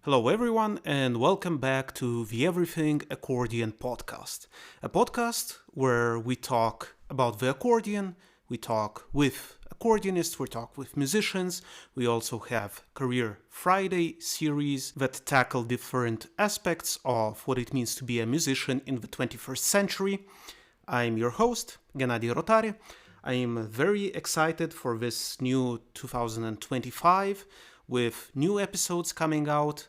Hello, everyone, and welcome back to the Everything Accordion podcast. A podcast where we talk about the accordion, we talk with accordionists, we talk with musicians. We also have Career Friday series that tackle different aspects of what it means to be a musician in the 21st century. I'm your host, Gennady Rotari. I am very excited for this new 2025 with new episodes coming out,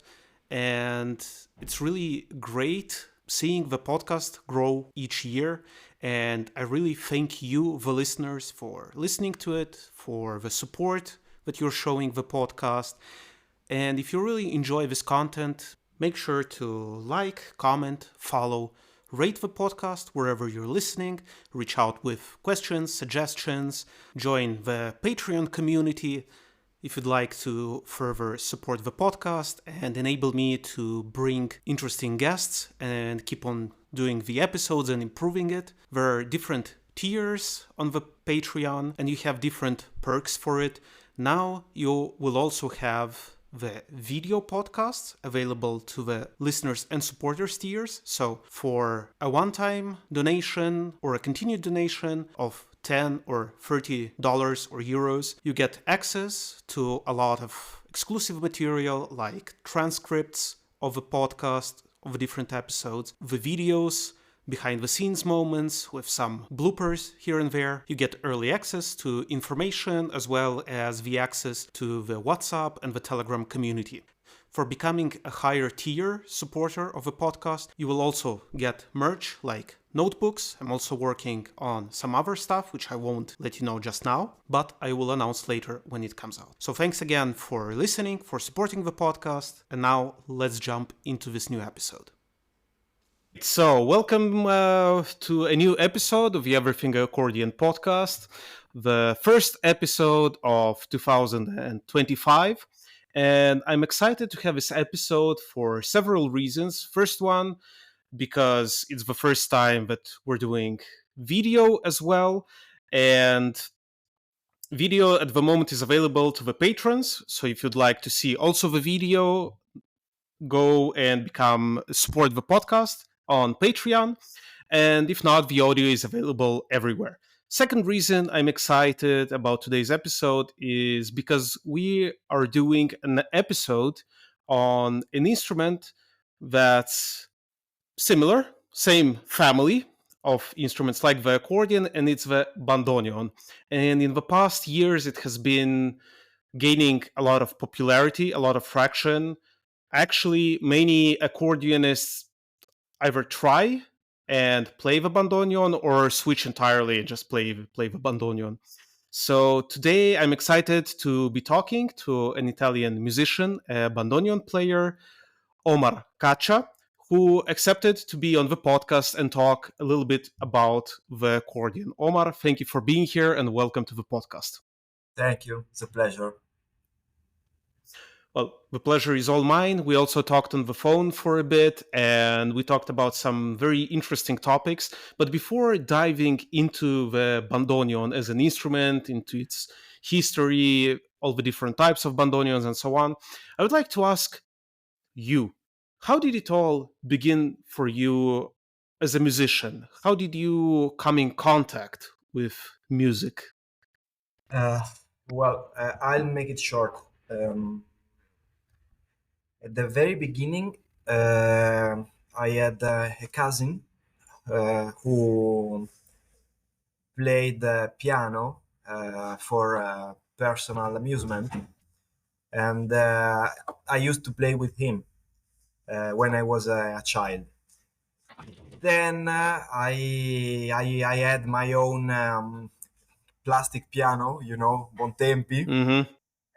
and it's really great seeing the podcast grow each year. And I really thank you, the listeners, for listening to it, for the support that you're showing the podcast. And if you really enjoy this content, make sure to like, comment, follow, rate the podcast wherever you're listening, reach out with questions, suggestions, join the Patreon community if you'd like to further support the podcast and enable me to bring interesting guests and keep on doing the episodes and improving it. There are different tiers on the Patreon and you have different perks for it. Now you will also have the video podcasts available to the listeners and supporters tiers. So for a one-time donation or a continued donation of $10 or $30 or euros, you get access to a lot of exclusive material like transcripts of the podcast, of the different episodes, the videos, behind the scenes moments with some bloopers here and there. You get early access to information as well as the access to the WhatsApp and the Telegram community. For becoming a higher tier supporter of the podcast, you will also get merch like notebooks. I'm also working on some other stuff, which I won't let you know just now, but I will announce later when it comes out. So thanks again for listening, for supporting the podcast, and now let's jump into this new episode. So, welcome to a new episode of the Everything Accordion podcast, the first episode of 2025. And I'm excited to have this episode for several reasons. First one, because it's the first time that we're doing video as well. And video at the moment is available to the patrons. So if you'd like to see also the video, go and become support the podcast on Patreon. And if not, the audio is available everywhere. Second reason I'm excited about today's episode is because we are doing an episode on an instrument that's similar, same family of instruments like the accordion, and it's the bandoneon. And in the past years, it has been gaining a lot of popularity, a lot of traction. Actually, many accordionists either try and play the bandoneon or switch entirely and just play the bandoneon. So today I'm excited to be talking to an Italian musician, a bandoneon player, Omar Caccia, who accepted to be on the podcast and talk a little bit about the accordion. Omar, thank you for being here and welcome to the podcast. Thank you. It's a pleasure. Well, the pleasure is all mine. We also talked on the phone for a bit and we talked about some very interesting topics. But before diving into the bandoneon as an instrument, into its history, all the different types of bandoneons and so on, I would like to ask you, how did it all begin for you as a musician? How did you come in contact with music? Uh, I'll make it short. At the very beginning, I had a cousin who played the piano for personal amusement, and I used to play with him when I was a child. Then I had my own plastic piano, Bontempi, Mm-hmm.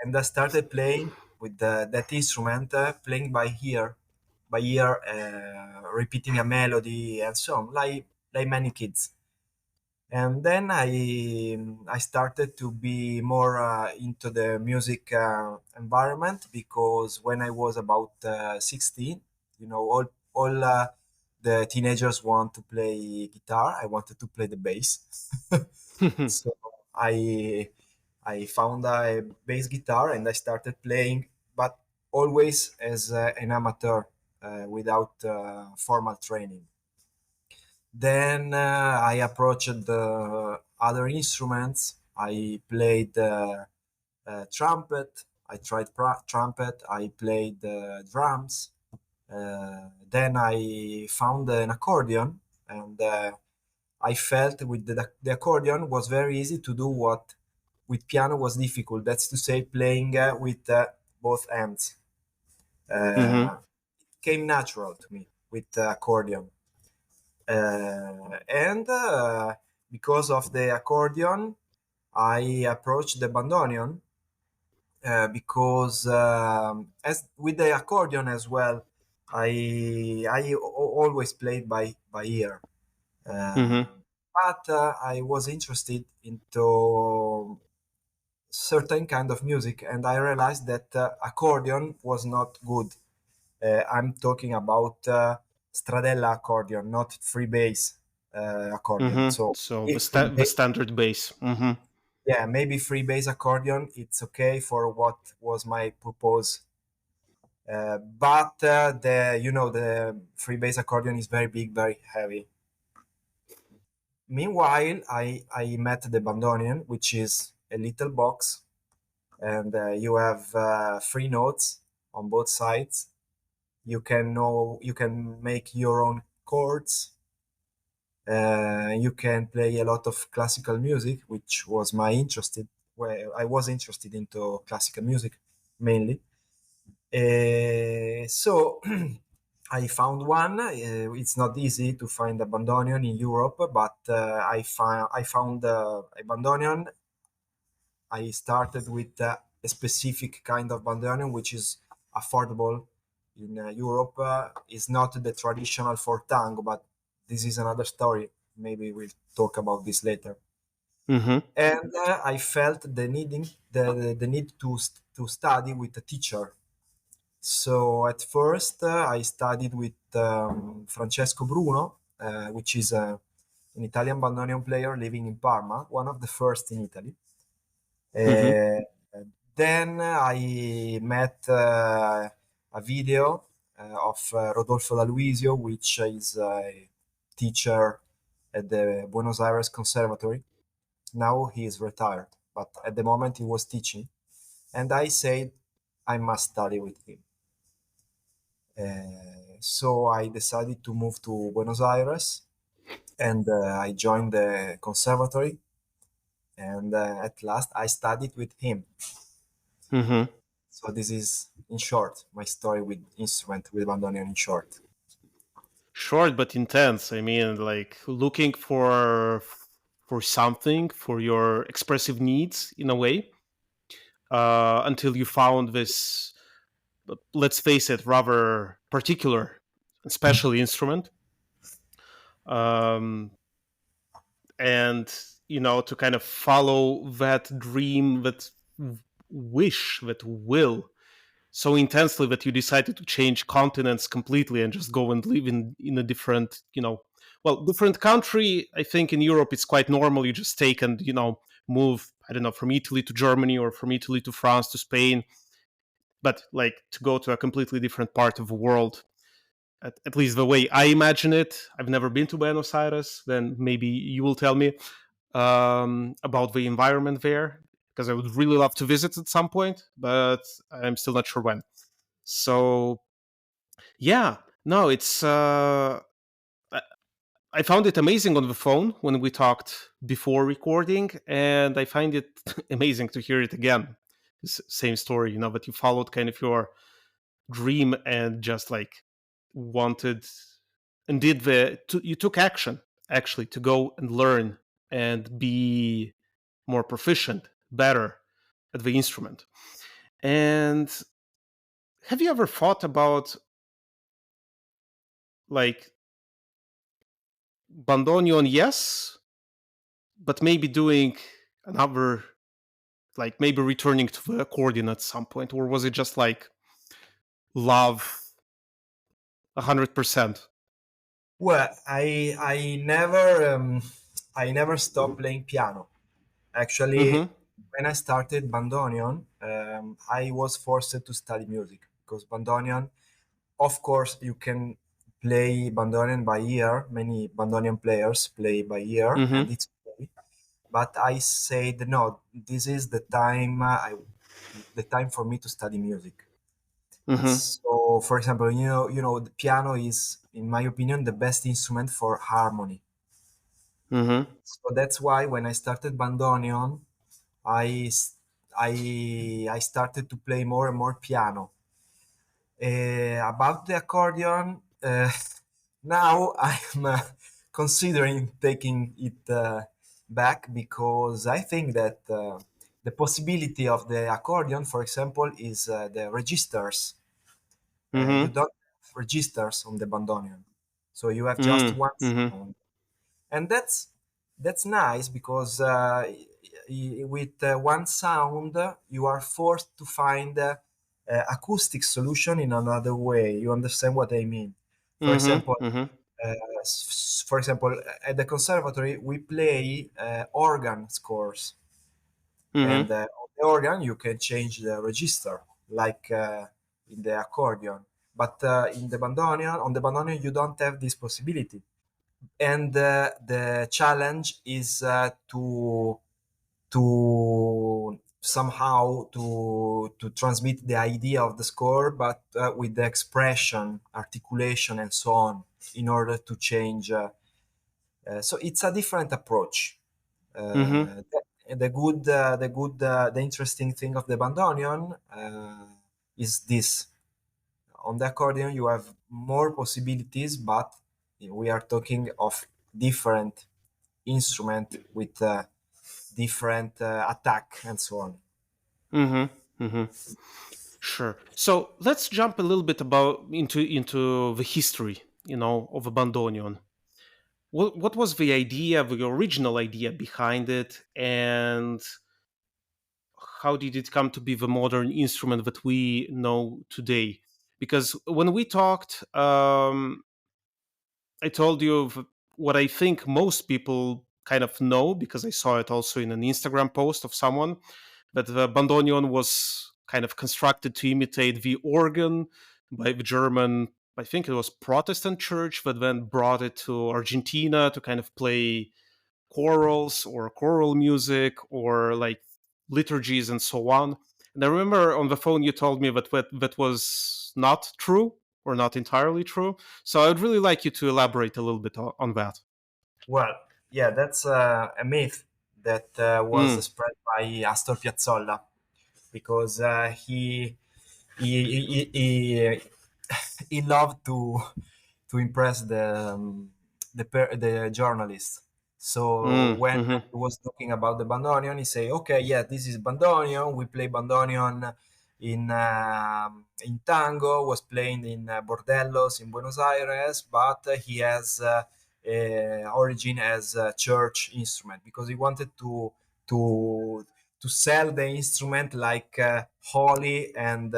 and I started playing with that instrument, playing by ear, repeating a melody and so on, like many kids. And then I started to be more into the music environment because when I was about 16, all the teenagers want to play guitar. I wanted to play the bass, so I I found a bass guitar and I started playing. But always as an amateur without formal training. Then I approached the other instruments. I played trumpet. I tried trumpet. I played drums. Then I found an accordion, and I felt with the accordion was very easy to do what with piano was difficult. That's to say, playing with both hands. Mm-hmm. Came natural to me with the accordion. And because of the accordion, I approached the bandoneon because as with the accordion as well, always played by ear. Uh, Mm-hmm. but I was interested into certain kind of music, and I realized that accordion was not good. I'm talking about Stradella accordion, not free bass accordion. Mm-hmm. So So if free the bass, standard bass. Mm-hmm. yeah, maybe free bass accordion, it's okay for what was my purpose. But the free bass accordion is very big, very heavy. Meanwhile, I met the bandoneon, which is a little box, and you have three notes on both sides. You can make your own chords. You can play a lot of classical music, which was my interested. Where I was interested into classical music mainly. So I found one. It's not easy to find a bandoneon in Europe, but I found a bandoneon. I started with a specific kind of bandoneon, which is affordable in Europe. Is not the traditional for tango, but this is another story. Maybe we'll talk about this later. Mm-hmm. And I felt the need to study with a teacher. So at first, I studied with Francesco Bruno, which is an Italian bandoneon player living in Parma, one of the first in Italy. Mm-hmm. Uh, then I met a video of Rodolfo D'Aloisio, which is a teacher at the Buenos Aires Conservatory. Now he is retired, but at the moment he was teaching. And I said, I must study with him. So I decided to move to Buenos Aires, and I joined the conservatory. And at last, I studied with him. Mm-hmm. So this is, in short, my story with instrument with bandoneon. In short, Short but intense. I mean, like looking for something for your expressive needs in a way, until you found this, let's face it, rather particular, special instrument. Um, and to kind of follow that dream, that wish, that will so intensely that you decided to change continents completely and just go and live in a different, different country. I think in Europe it's quite normal. You just take and move, I don't know, from Italy to Germany or from Italy to France to Spain. But like to go to a completely different part of the world, at least the way I imagine it. I've never been to Buenos Aires. Then maybe you will tell me about the environment there, because I would really love to visit at some point, but I'm still not sure when. So yeah, no, it's I I found it amazing on the phone when we talked before recording, and I find it amazing to hear it again. Same story, that you followed kind of your dream and just like wanted and did you took action actually to go and learn and be more proficient, better at the instrument. And have you ever thought about like bandoneon? Yes, but maybe doing another, like maybe returning to the accordion at some point, or was it just like love 100%? well, I never stopped playing piano. Actually, Mm-hmm. when I started bandoneon, I was forced to study music because bandoneon, of course, you can play bandoneon by ear. Many bandoneon players play by ear, and Mm-hmm. it's okay. But I said no. This is the time the time for me to study music. Mm-hmm. So, for example, the piano is, in my opinion, the best instrument for harmony. Mm-hmm. So that's why when I started bandoneon, I s- I started to play more and more piano. About the accordion, now I'm considering taking it back because I think that the possibility of the accordion, for example, is the registers. You Mm-hmm. don't have registers on the bandoneon, so you have just one Mm-hmm. sound, and that's nice because with one sound you are forced to find acoustic solution in another way. You understand what I mean? For example, Mm-hmm. Mm-hmm. for example, at the conservatory we play organ scores, and Mm-hmm. on the organ you can change the register like in the accordion, but in the bandoneon on the bandoneon you don't have this possibility, and the challenge is to somehow to transmit the idea of the score, but with the expression, articulation, and so on, in order to change. So it's a different approach. Mm-hmm. The interesting thing of the bandoneon is this: on the accordion you have more possibilities, but we are talking of different instrument with different attack and so on. Mm-hmm. Mm-hmm. Sure. So let's jump a little bit about into the history, of a bandoneon. What was the idea, the original idea behind it, and how did it come to be the modern instrument that we know today? Because when we talked, I told you of what I think most people kind of know because I saw it also in an Instagram post of someone, that the bandoneon was kind of constructed to imitate the organ by the German, I think it was Protestant church, that then brought it to Argentina to kind of play chorals or choral music or like liturgies and so on. And I remember on the phone you told me that was not true or not entirely true. So I'd really like you to elaborate a little bit on that. Well, yeah, that's a myth that was Mm, spread by Astor Piazzolla because he he loved to impress the journalists. So mm, when mm-hmm, he was talking about the bandoneon, he say, "Okay, yeah, this is bandoneon. We play bandoneon in Tango. Was playing in bordellos in Buenos Aires, but he has origin as a church instrument because he wanted to to sell the instrument like holy and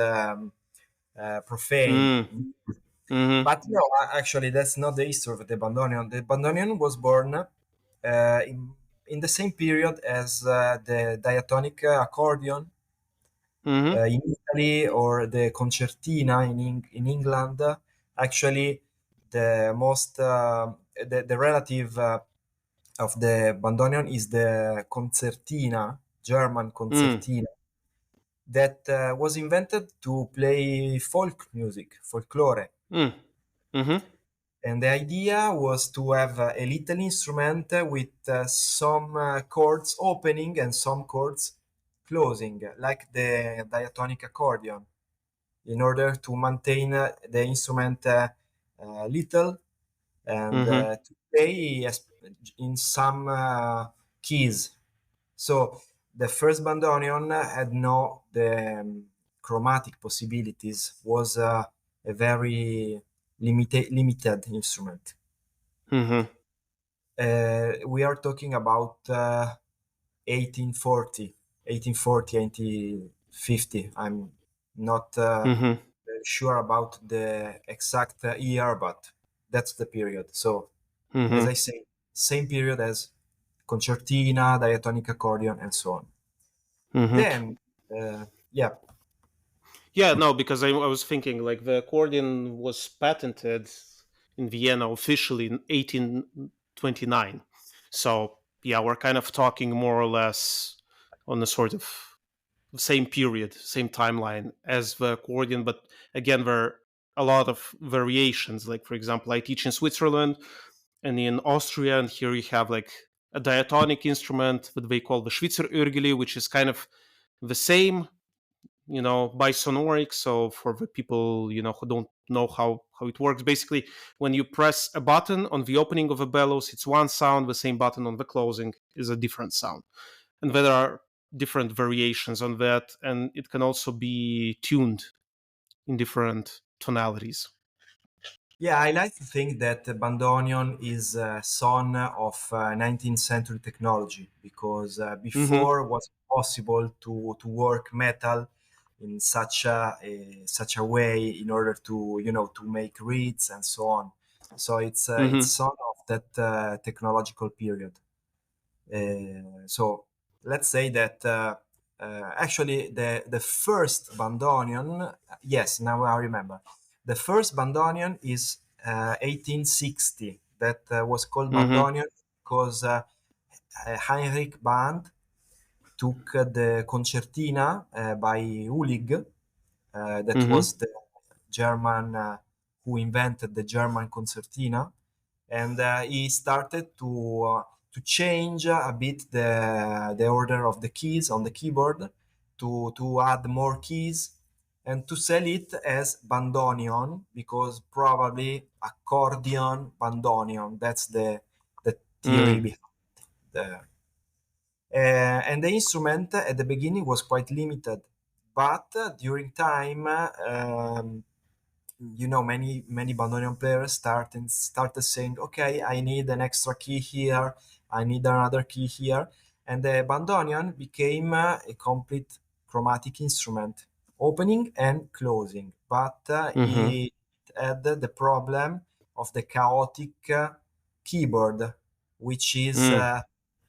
profane." mm, mm-hmm, But no, actually, that's not the history of the bandoneon. The bandoneon was born in the same period as the diatonic accordion mm-hmm, in Italy, or the concertina in England. Actually, the most the relative of the bandoneon is the concertina, German mm, concertina, that was invented to play folk music, folklore. mm, mm-hmm, And the idea was to have a little instrument with some chords opening and some chords closing, like the diatonic accordion, in order to maintain the instrument little and mm-hmm, to play in some keys. So the first bandoneon had no the chromatic possibilities, was a very limited instrument. mm-hmm, We are talking about 1840, 1850. I'm not mm-hmm, sure about the exact year, but that's the period. So, as I mm-hmm, say, same period as concertina, diatonic accordion, and so on. mm-hmm. Then, yeah, Yeah, no, because I was thinking like the accordion was patented in Vienna officially in 1829. So yeah, we're kind of talking more or less on the sort of same period, same timeline as the accordion. But again, there are a lot of variations. Like for example, I teach in Switzerland and in Austria, and here you have like a diatonic instrument that they call the Schweizer Örgeli, which is kind of the same, bisonoric. So for the people, who don't know how it works, basically when you press a button on the opening of a bellows, it's one sound. The same button on the closing is a different sound, and there are different variations on that, and it can also be tuned in different tonalities. Yeah, I like to think that Bandoneon is a son of 19th century technology because Mm-hmm. before it was possible to work metal in such a way in order to to make reeds and so on. So it's Mm-hmm. son of that technological period. So let's say that actually the first bandoneon, yes, now I remember, the first bandoneon is 1860. That was called Mm-hmm. bandoneon because Heinrich Band took the concertina by Ulig, that Mm-hmm. was the German who invented the German concertina, and he started to change a bit the order of the keys on the keyboard to add more keys and to sell it as bandoneon because probably accordion bandoneon, that's the theory Mm. behind the and the instrument at the beginning was quite limited, but during time many bandoneon players started saying, okay, I need an extra key here, I need another key here, and the bandoneon became a complete chromatic instrument, opening and closing, but Mm-hmm. it had the problem of the chaotic keyboard, which is Mm.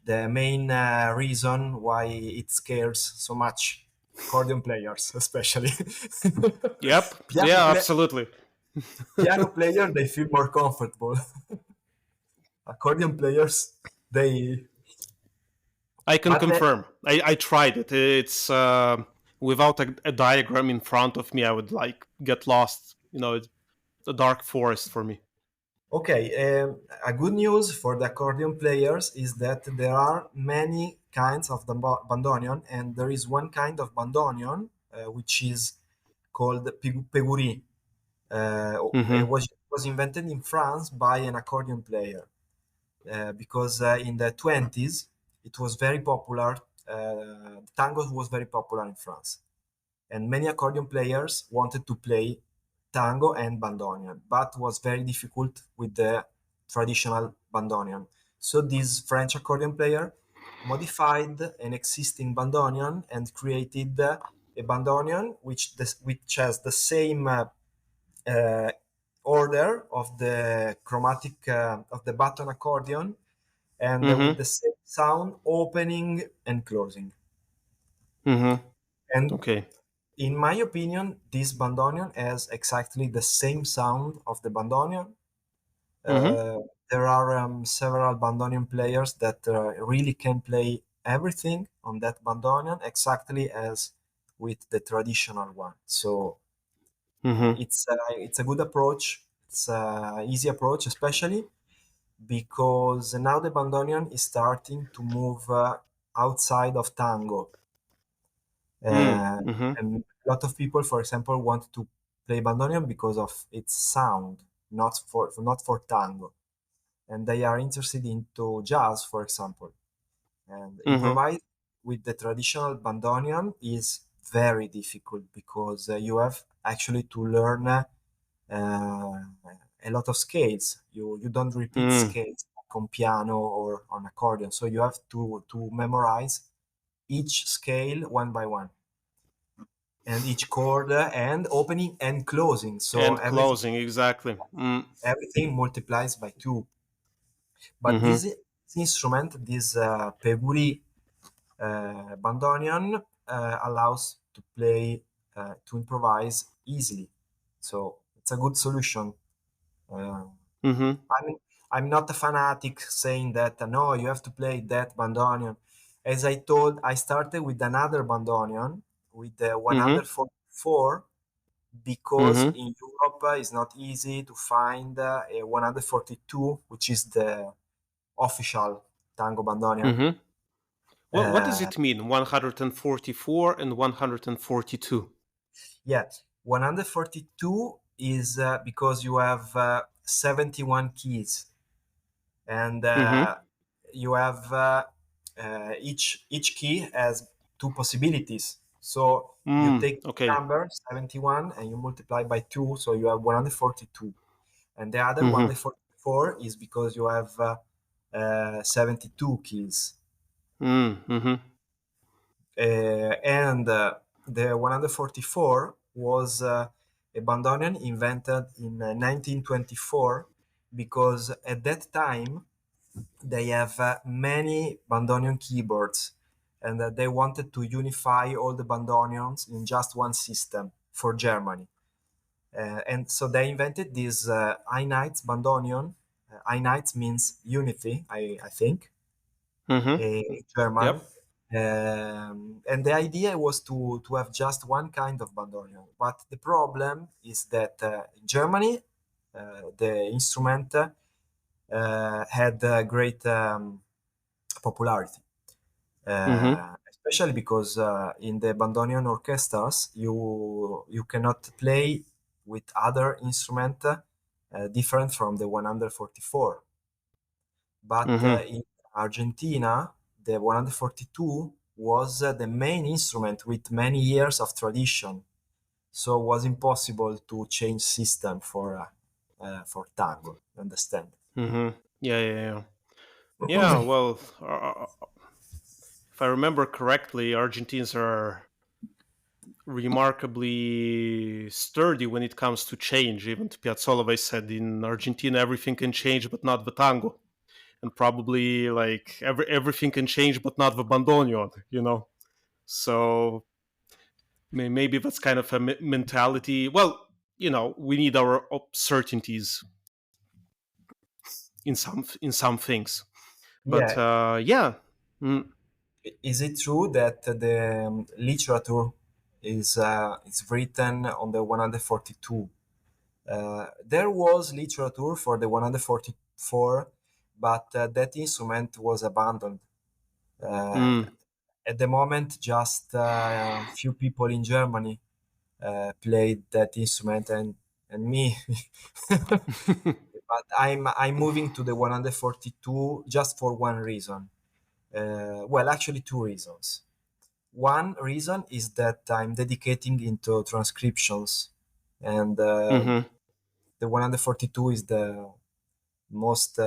the main reason why it scares so much accordion players, especially. Yep. piano, Yeah, play, absolutely. piano player they feel more comfortable. Accordion players they I can but confirm. I tried it. It's without a diagram in front of me, I would like get lost. It's a dark forest for me. okay, a good news for the accordion players is that there are many kinds of the bandoneon, and there is one kind of bandoneon which is called peguri. It Mm-hmm. was invented in France by an accordion player because in the 20s it was very popular. Tango was very popular in France, and many accordion players wanted to play tango and bandoneon, but was very difficult with the traditional bandoneon. So this French accordion player modified an existing bandoneon and created a bandoneon which has the same uh, order of the chromatic of the button accordion and with Mm-hmm. the same sound opening and closing. Mm-hmm. And Okay. in my opinion, this bandoneon has exactly the same sound of the bandoneon. Mm-hmm. Uh, there are several bandoneon players that really can play everything on that bandoneon exactly as with the traditional one. So Mm-hmm. it's a good approach. It's an easy approach, especially because now the bandoneon is starting to move outside of tango. Uh, Mm-hmm. and a lot of people, for example, want to play bandoneon because of its sound, not for tango, and they are interested into jazz, for example. And Mm-hmm. improvise with the traditional bandoneon is very difficult because you have actually to learn a lot of scales. You don't repeat Mm. scales like on piano or on accordion, so you have to memorize each scale one by one and each chord and opening and closing. So And everything closing, exactly. Mm. everything multiplies by two. But Mm-hmm. this instrument, this Peguri bandoneon, allows to play. to improvise easily. So it's a good solution. Uh, Mm-hmm. I'm I'm not a fanatic saying that no, you have to play that bandoneon. As I told, I started with another bandoneon with the Mm-hmm. 144 because Mm-hmm. in Europe it's not easy to find a 142, which is the official tango bandoneon. Mm-hmm. What does Uh, it mean? 144 and 142. yeah, 142 is because you have 71 keys and Mm-hmm. you have each key has two possibilities. So you Mm, take the okay. number 71 and you multiply by 2, so you have 142. And the other Mm-hmm. 144 is because you have 72 keys. Mm-hmm. And the 144 was a bandoneon invented in 1924 because at that time they have many bandoneon keyboards and they wanted to unify all the bandoneons in just one system for Germany. And so they invented this Einheits bandoneon. Einheits means unity, I think, Mm-hmm. in German. Yep. And the idea was to have just one kind of bandoneon. But the problem is that in Germany, the instrument had great popularity, Mm-hmm. especially because in the bandoneon orchestras you cannot play with other instrument different from the 144. But Mm-hmm. in Argentina, the 142 was the main instrument with many years of tradition, so it was impossible to change system for tango. Understand? Mm-hmm. Yeah, yeah, yeah. Yeah, well, if I remember correctly, Argentines are remarkably sturdy when it comes to change. Even to Piazzolla said in Argentina, everything can change, but not the tango. And probably like everything can change, but not the bandoneon, you know? So maybe that's kind of a mentality. Well, we need our certainties in some things. But Yeah. yeah. Mm, Is it true that the literature is written on the 142? There was literature for the 144, but that instrument was abandoned. Uh, mm. at the moment, just a few people in Germany played that instrument, and me. But I'm moving to the 142 just for one reason. Well, actually, two reasons. One reason is that I'm dedicating into transcriptions, and Mm-hmm. the 142 is the most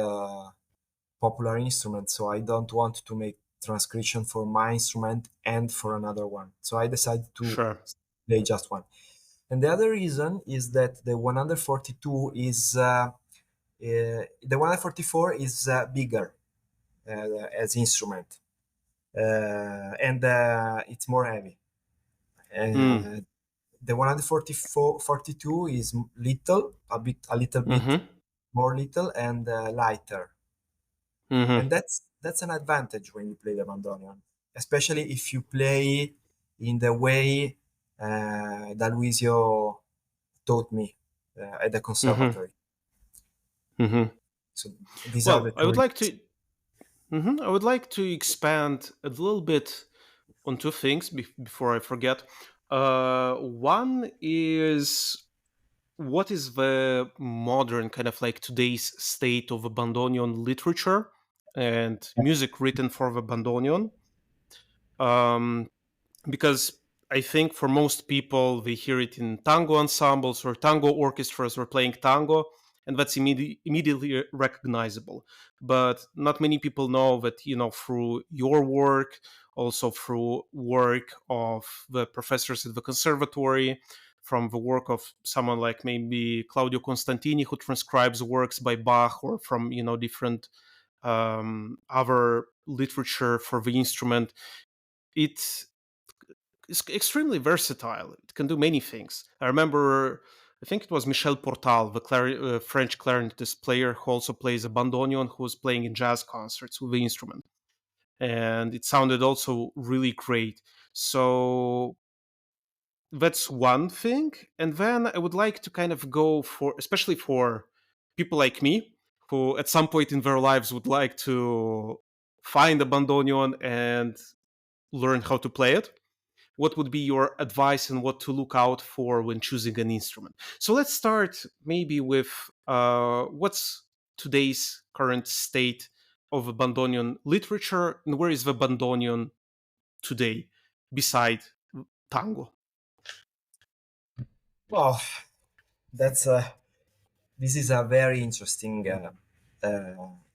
popular instrument, so I don't want to make transcription for my instrument and for another one. So I decided to Sure. play just one. And the other reason is that the 142 is the 144 is bigger as instrument, and it's more heavy. Mm. Uh, the 144 42 is a little bit Mm-hmm. more little and lighter, and Mm-hmm. that's an advantage when you play the bandoneon, especially if you play in the way Dalwisio taught me at the Mm-hmm. conservatory. Mm-hmm. So these are the Well, I two would like reasons. to. Mhm. I would like to expand a little bit on two things before I forget. One is what is the modern kind of like today's state of a bandoneon literature and music written for the bandoneon? Um, because I think for most people they hear it in tango ensembles or tango orchestras or playing tango, and that's immediately recognizable. But not many people know that through your work, also through work of the professors at the conservatory, from the work of someone like maybe Claudio Constantini who transcribes works by Bach, or from different other literature for the instrument, it it's extremely versatile. It can do many things. I remember, I think it was Michel Portal, the French clarinetist player who also plays a bandoneon, who was playing in jazz concerts with the instrument, and it sounded also really great. So that's one thing. And then I would like to kind of go for, especially for people like me, who at some point in their lives would like to find a bandoneon and learn how to play it. What would be your advice and what to look out for when choosing an instrument? So let's start maybe with what's today's current state of a bandoneon literature, and where is the bandoneon today beside tango? Well, that's this is a very interesting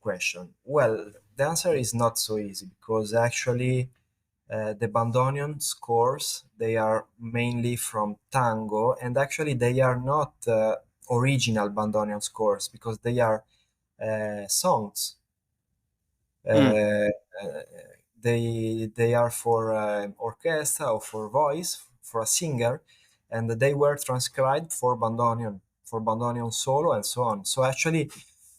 question. Well, the answer is not so easy because actually the bandoneon scores they are mainly from tango, and actually they are not original bandoneon scores because they are songs. Mm, Uh, uh, they are for orchestra or for voice for a singer, and they were transcribed for bandoneon solo and so on. So actually,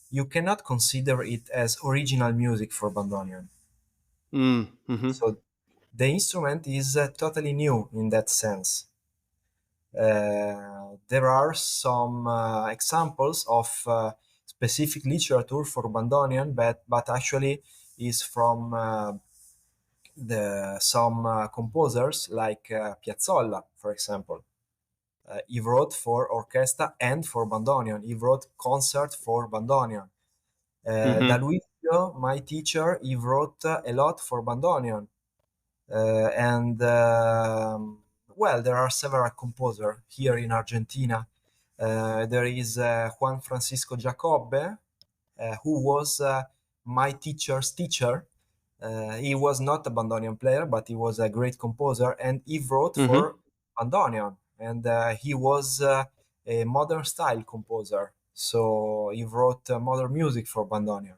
you cannot consider it as original music for bandoneon. mm-hmm, So the instrument is totally new in that sense. There are some examples of specific literature for bandoneon, but actually is from the some composers like Piazzolla, for example. He wrote for orchestra and for bandoneon. He wrote concert for bandoneon. mm-hmm, Dalvizio, my teacher, he wrote a lot for bandoneon. And well, there are several composers here in Argentina. There is Juan Francisco Jacobe, who was my teacher's teacher. He was not a bandoneon player, but he was a great composer, and he wrote mm-hmm, for bandoneon. And he was a modern style composer, so he wrote modern music for bandoneon.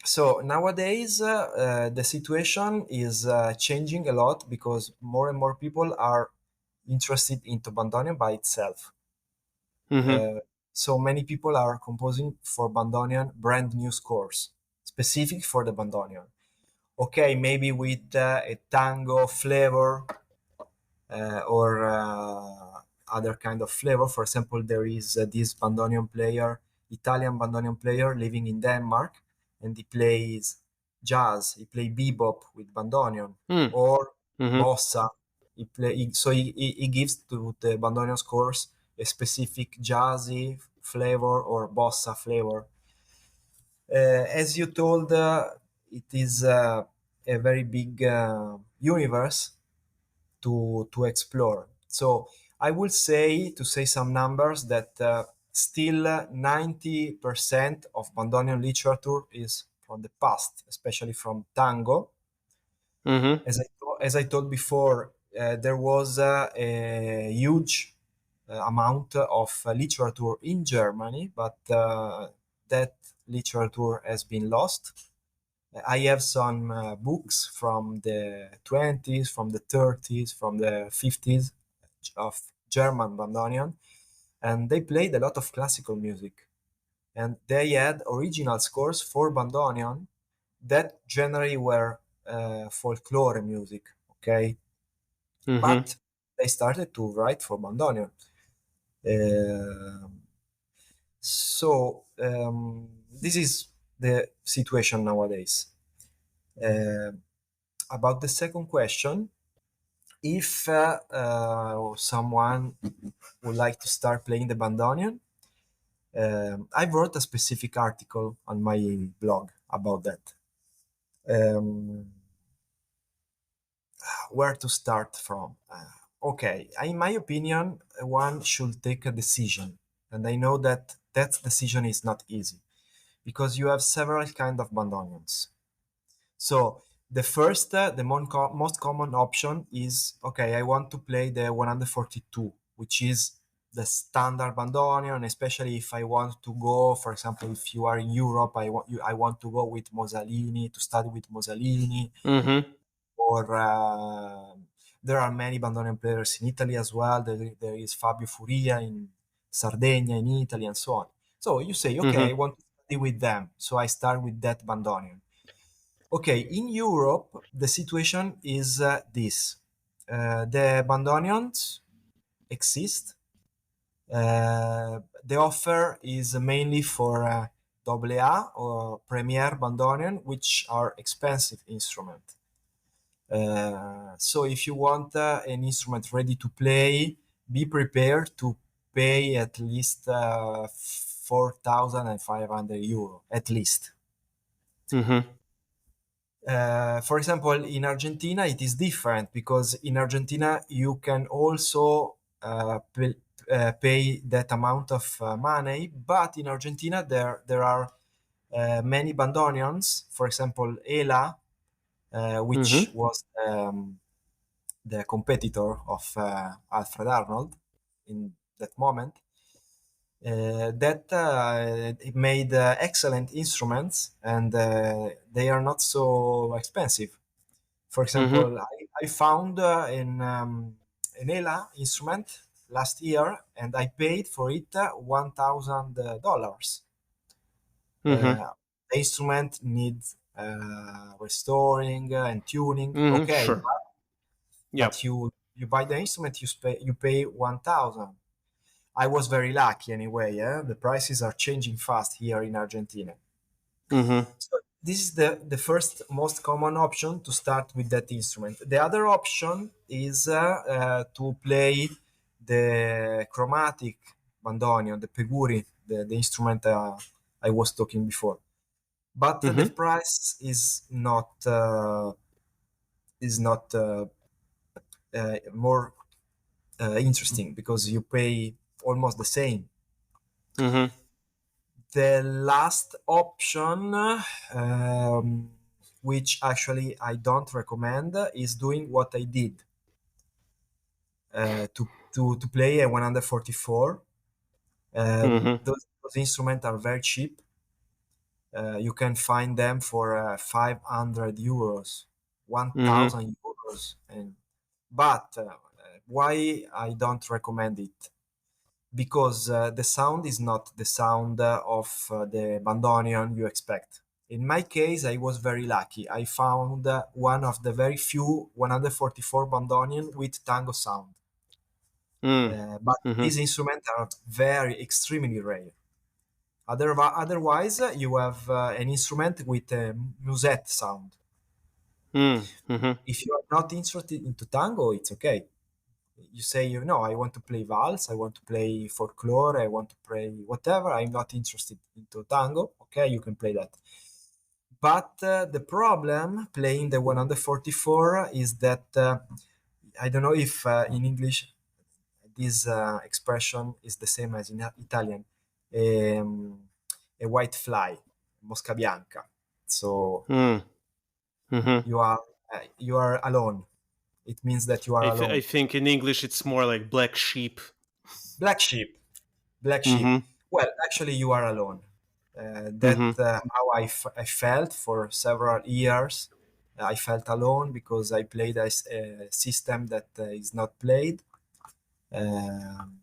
So nowadays, the situation is changing a lot because more and more people are interested into bandoneon by itself. mm-hmm, Uh, so many people are composing for bandoneon brand new scores specific for the bandoneon. Okay, maybe with a tango flavor or other kind of flavor. For example, there is this bandoneon player, Italian bandoneon player living in Denmark, and he plays jazz. He plays bebop with bandoneon mm, or mm-hmm, bossa. He gives to the bandoneon scores a specific jazzy flavor or bossa flavor. As you told, it is a very big universe to explore. So I would say to say some numbers that still 90% of bandoneon literature is from the past, especially from tango. mm-hmm, As I told before, there was a huge amount of literature in Germany, but that literature has been lost. I have some books from the 20s, from the 30s, from the 50s of German bandoneon, and they played a lot of classical music. And they had original scores for bandoneon that generally were folklore music, okay? mm-hmm, But they started to write for bandoneon. Um this is the situation nowadays. Uh, about the second question, if someone would like to start playing the bandoneon, I wrote a specific article on my blog about that. Um, where to start from? Okay, in my opinion, one should take a decision, and I know that that decision is not easy because you have several kind of bandoneons. So the first, most common option is okay. I want to play the 142, which is the standard bandoneon. Especially if I want to go, for example, if you are in Europe, I want to go with Mosalini to study with Mosalini, mm-hmm, or There are many bandoneon players in Italy as well. There is Fabio Furia in Sardinia, in Italy, and so on. So you say, okay, I Mm-hmm. want to study with them. So I start with that bandoneon. Okay, in Europe, the situation is this. The bandoneons exist. The offer is mainly for AA or Premier bandoneon, which are expensive instruments. So if you want an instrument ready to play, be prepared to pay at least 4,500 euro, at least. Mm-hmm. For example, in Argentina, it is different because in Argentina, you can also pay that amount of money. But in Argentina, there are many bandoneons. For example, ELA, which Mm-hmm. was the competitor of Alfred Arnold in that moment, that it made excellent instruments and they are not so expensive. For Mm-hmm. example, I found an ELA instrument last year and I paid for it $1,000. Mm-hmm. The instrument needs restoring and tuning. Mm-hmm. Okay, Sure. but Yep. you buy the instrument, you pay 1,000. I was very lucky anyway. Yeah? The prices are changing fast here in Argentina. Mm-hmm. So this is the first most common option to start with that instrument. The other option is to play the chromatic bandoneon, the peguri, the instrument I was talking before. But the Mm-hmm. price is not more interesting because you pay almost the same. Mm-hmm. The last option, which actually I don't recommend, is doing what I did to play a 144. Mm-hmm. Those instruments are very cheap. You can find them for 500 euros, Mm-hmm. 1,000 euros. But why I don't recommend it? Because the sound is not the sound of the bandoneon you expect. In my case, I was very lucky. I found one of the very few 144 bandoneon with tango sound. But Mm-hmm. these instruments are very extremely rare. Otherwise, you have an instrument with a musette sound. Mm-hmm. If you are not interested into tango, it's okay. You say, I want to play valse, I want to play folklore, I want to play whatever. I'm not interested into tango. Okay, you can play that. But the problem playing the 144 is that I don't know if in English this expression is the same as in Italian. Um, a white fly, mosca bianca. So Mm-hmm. you are alone. It means that you are I alone. think in English it's more like black sheep. Black sheep. Black sheep. Mm-hmm. Well, actually, you are alone. That Mm-hmm. how I felt for several years. I felt alone because I played a system that is not played, and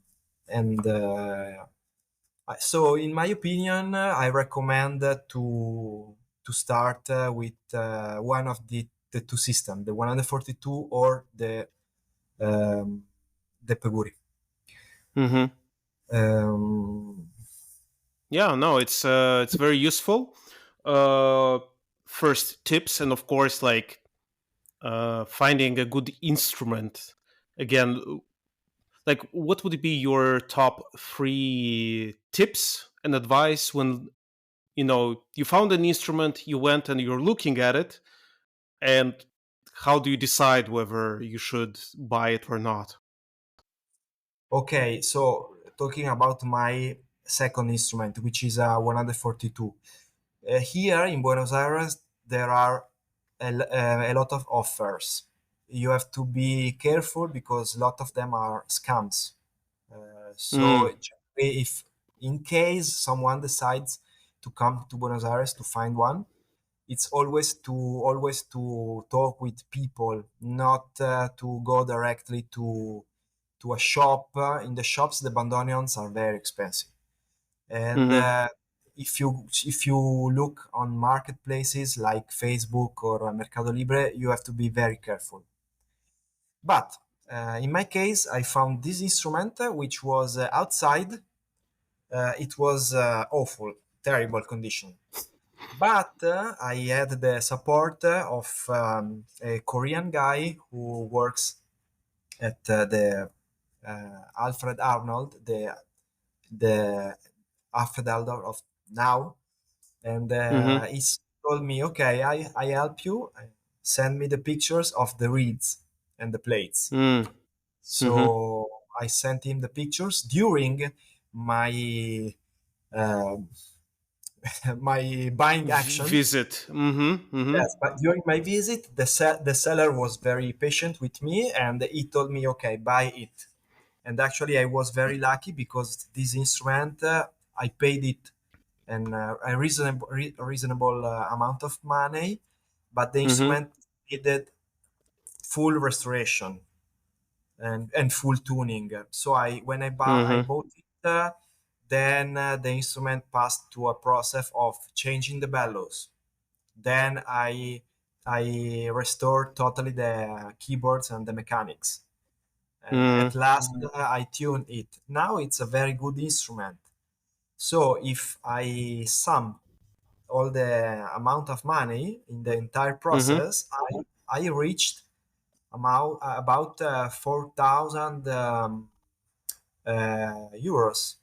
so, in my opinion, I recommend to start with one of the two systems, the 142 or um, the Peguri. Mm-hmm. Um, Yeah, no, it's very useful. Uh, First tips, and of course, like finding a good instrument. Again, like what would be your top three tips and advice when you found an instrument, you went and you're looking at it, and how do you decide whether you should buy it or not? Okay, so talking about my second instrument, which is a 142. Here in Buenos Aires, there are a lot of offers. You have to be careful because a lot of them are scams. So, Mm, generally, if in case someone decides to come to Buenos Aires to find one, it's always to talk with people, not to go directly to a shop. In the shops, the bandoneons are very expensive, and Mm-hmm. if you look on marketplaces like Facebook or Mercado Libre, you have to be very careful. But in my case, I found this instrument which was outside. It was awful, terrible condition. But I had the support of a Korean guy who works at the Alfred Arnold, the Alfred Arnold of now, and Mm-hmm. he told me, "Okay, I help you. Send me the pictures of the reeds and the plates." Mm-hmm. So I sent him the pictures during my uh, my buying action. Visit. Mm-hmm. Mm-hmm. Yes, but during my visit, the seller was very patient with me, and he told me, "Okay, buy it." And actually, I was very lucky because this instrument, I paid it a reasonable amount of money, but the Mm-hmm. instrument needed full restoration and full tuning. So I Mm-hmm. bought it. Then the instrument passed to a process of changing the bellows. Then I restored totally the keyboards and the mechanics. At Mm-hmm. last, I tuned it. Now it's a very good instrument. So if I sum all the amount of money in the entire Mm-hmm. process, I reached about 4,000 euros.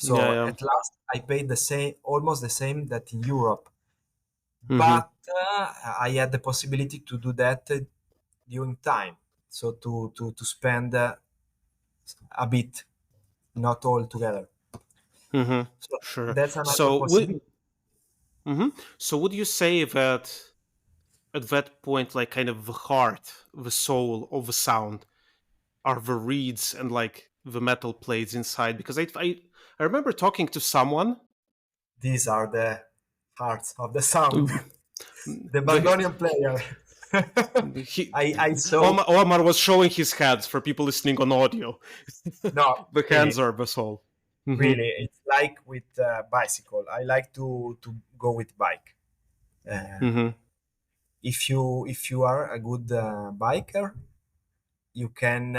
Yeah, So yeah. at last, I paid the same, almost the same that in Europe. Mm-hmm. But I had the possibility to do that during time, so to spend a bit, not all together. Mm-hmm. So Sure. that's another So would possibility. so would you say that at that point, like kind of the heart, the soul of the sound are the reeds and like the metal plates inside? Because I remember talking to someone. These are the hearts of the sound. Mm, The the, bandoneon player. he, I saw. Omar was showing his hands for people listening on audio. No, The hands really, are the soul. Mm-hmm. really, it's like with bicycle. I like to go with bike. Uh, Mm-hmm. if you are a good biker, you can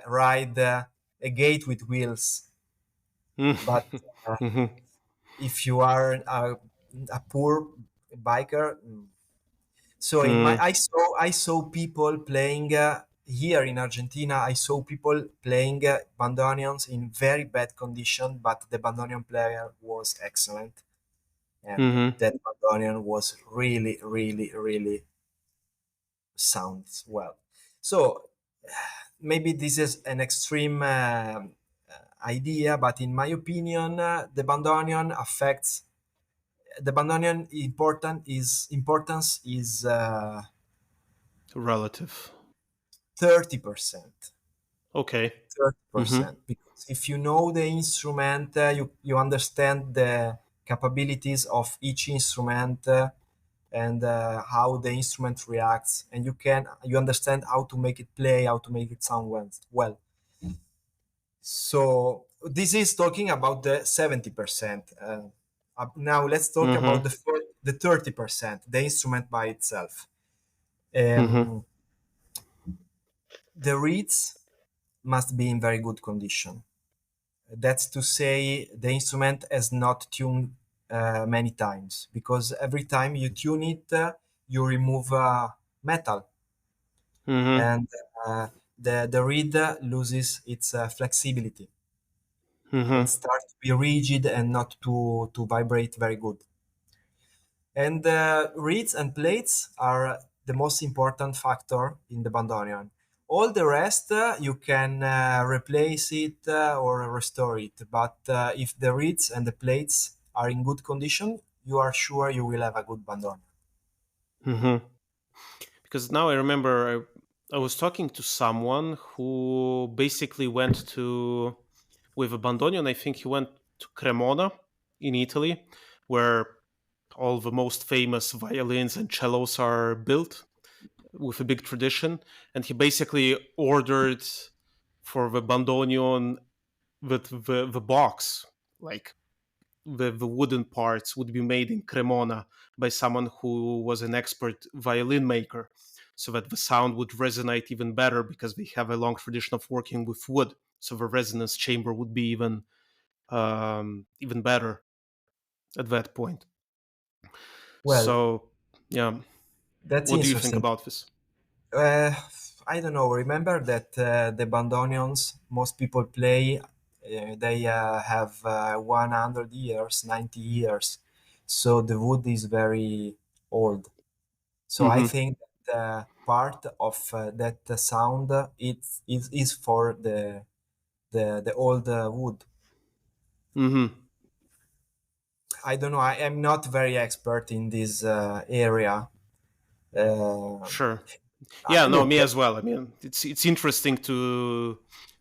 ride a gate with wheels. But uh, Mm-hmm. if you are a poor biker, so in my Mm-hmm. I saw people playing here in Argentina. I saw people playing bandoneons in very bad condition, but the bandoneon player was excellent, and Mm-hmm. that bandoneon was really, really, really sounds well. So maybe this is an extreme idea, but in my opinion, the bandoneon importance is Relative. 30%. Okay. Mm-hmm. 30%, because if you know the instrument, you understand the capabilities of each instrument, and how the instrument reacts, and you understand how to make it play, how to make it sound well. So this is talking about the 70%. Now let's talk about Mm-hmm. the 30%, the instrument by itself. Mm-hmm. um, the reeds must be in very good condition. That's to say, the instrument has not tuned many times, because every time you tune it, you remove metal, Mm-hmm. and uh, the reed loses its flexibility and Mm-hmm. starts to be rigid and not to vibrate very good. And reeds and plates are the most important factor in the bandoneon. All the rest, you can replace it or restore it. But if the reeds and the plates are in good condition, you are sure you will have a good bandoneon. Mm-hmm. Because now I remember I was talking to someone who basically went to with a bandoneon. I think he went to Cremona in Italy, where all the most famous violins and cellos are built with a big tradition. And he basically ordered for the bandoneon that the box, like the wooden parts, would be made in Cremona by someone who was an expert violin maker, so that the sound would resonate even better because they have a long tradition of working with wood. So the resonance chamber would be even better at that point. Well, So, yeah, that's what do you think interesting. about this? Uh, I don't know. Remember that the bandoneons most people play, they have 100 years, 90 years. So the wood is very old. So I Mm-hmm. think that part of that sound is for the old wood. Mm-hmm. I don't know. I am not very expert in this area. Uh, Sure. Yeah, no, Look, me as well. I mean, it's interesting to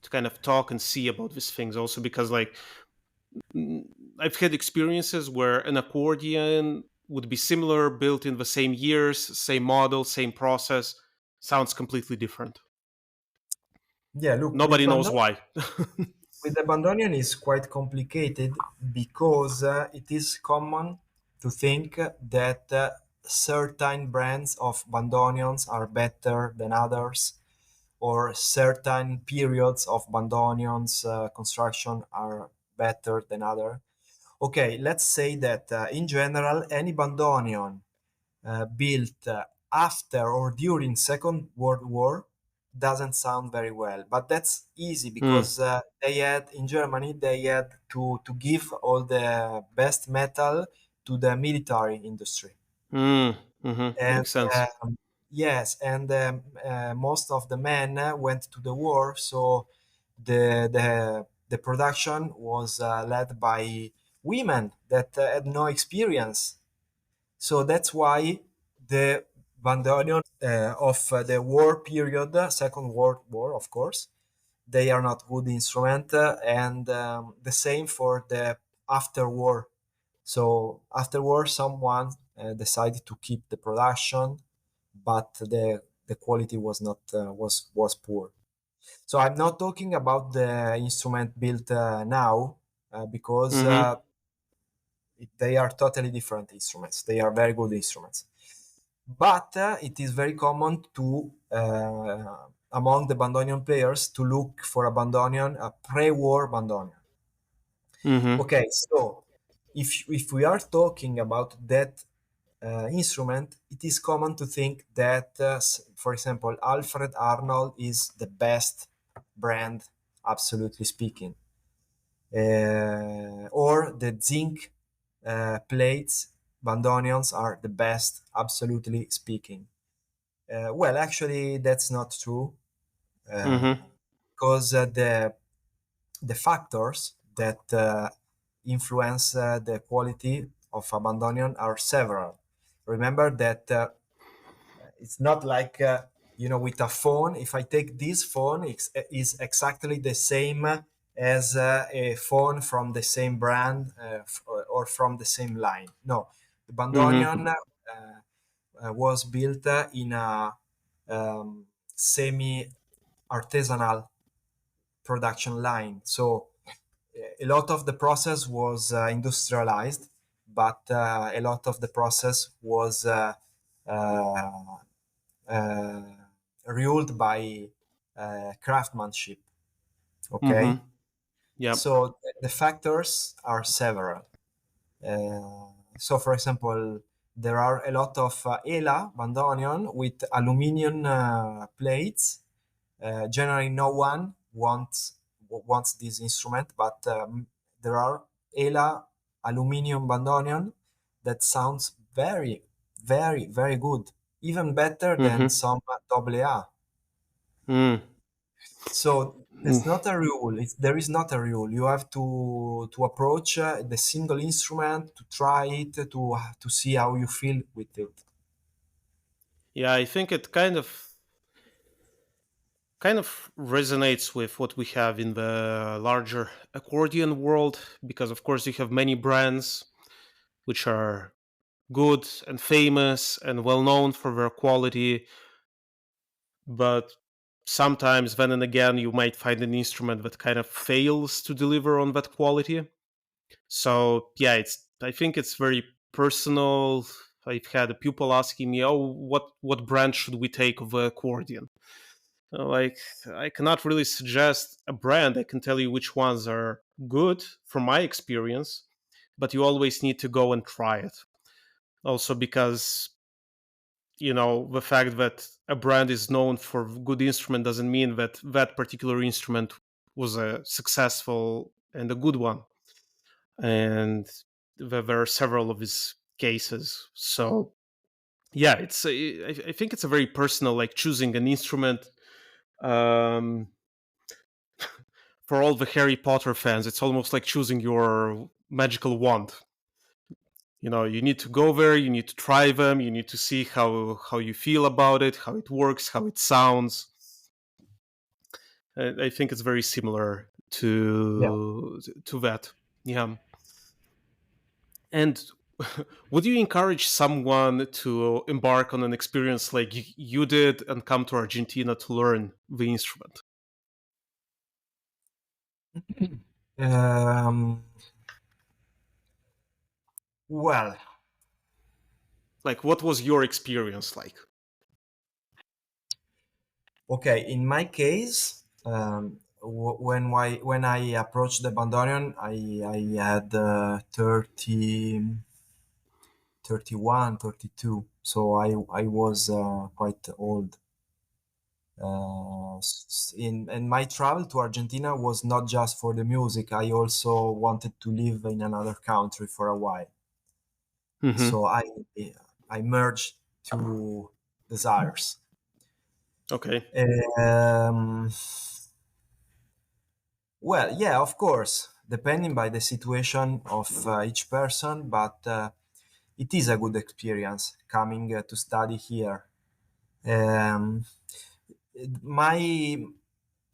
kind of talk and see about these things also because like mm, I've had experiences where an accordion would be similar, built in the same years, same model, same process, sounds completely different. yeah, look, Nobody knows why. with the Bandoneon is quite complicated because it is common to think that certain brands of Bandoneons are better than others, or certain periods of Bandoneons construction are better than other. Okay, let's say that in general, any Bandoneon built after or during Second World War doesn't sound very well. But that's easy Mm, because they had in Germany they had to give all the best metal to the military industry. And makes sense. yes, and most of the men went to the war, so the production was led by women that had no experience. So that's why the bandoneon of the war period, Second World War, of course, they are not good instrument, and the same for the after war. So after war, someone decided to keep the production, but the quality was not was poor. So I'm not talking about the instrument built now because Mm-hmm. they are totally different instruments. They are very good instruments. But it is very common to among the bandoneon players to look for a bandoneon, a pre-war bandoneon. Mm-hmm. Okay, so if we are talking about that instrument, it is common to think that, for example, Alfred Arnold is the best brand, absolutely speaking, or the zinc plates bandoneons are the best, absolutely speaking. Well, actually, that's not true uh, Mm-hmm. because the factors that influence the quality of a bandoneon are several. Remember that it's not like with a phone. If I take this phone, it's is exactly the same as a phone from the same brand or from the same line. No, the Mm-hmm. bandoneon was built in a semi artisanal production line. So a lot of the process was industrialized, but a lot of the process was uh, uh, ruled by craftsmanship. Okay, Mm-hmm. Yep. so the factors are several. So, for example, there are a lot of ELA bandoneon with aluminum plates. Generally, no one wants this instrument, but there are ELA aluminum bandoneon that sounds very, very, very good, even better than Mm-hmm. some AA. So there's Mm. not a rule. There is not a rule. You have to approach the single instrument to try it to see how you feel with it. Yeah, I think it kind of resonates with what we have in the larger accordion world because of course you have many brands which are good and famous and well known for their quality, but sometimes then and again you might find an instrument that kind of fails to deliver on that quality. So yeah, I think it's very personal. I've had a pupil asking me, "Oh, what brand should we take of the accordion?" Like, I cannot really suggest a brand. I can tell you which ones are good from my experience, but you always need to go and try it. Also, because the fact that a brand is known for good instrument doesn't mean that that particular instrument was a successful and a good one. And there are several of these cases. So yeah, I think it's a very personal, like choosing an instrument. Um, for all the Harry Potter fans, it's almost like choosing your magical wand. You need to go there, you need to try them, you need to see how you feel about it, how it works, how it sounds. I think it's very similar Yeah. to that. Yeah. And would you encourage someone to embark on an experience like you did and come to Argentina to learn the instrument? Um, well, Like, what was your experience like? okay. In my case, when I approached the Bandoneon, I had 30, 31, 32. So I was quite old. And my travel to Argentina was not just for the music. I also wanted to live in another country for a while. Hmm. So I merged two desires. Okay. Um, well, yeah, of course, depending by the situation of each person, but it is a good experience coming to study here. Um, my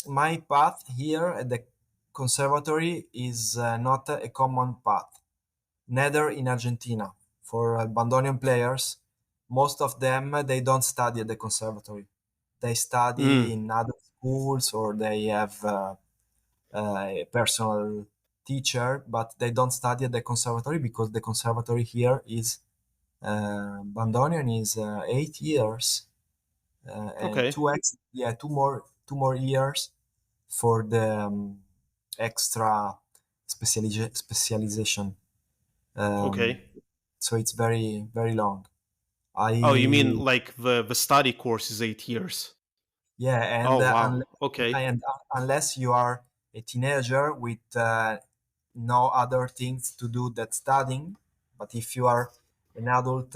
my path here at the conservatory is not a common path, neither in Argentina. For bandoneon players, most of them they don't study at the conservatory. They study Mm. in other schools or they have a personal teacher, but they don't study at the conservatory because the conservatory here is bandoneon is 8 years and Okay. two more years for the extra specialization. Um, Okay. so it's very very long. Oh, you mean I like the study course is 8 years? Yeah, Oh wow. Okay. unless you are a teenager with no other things to do than studying, but if you are an adult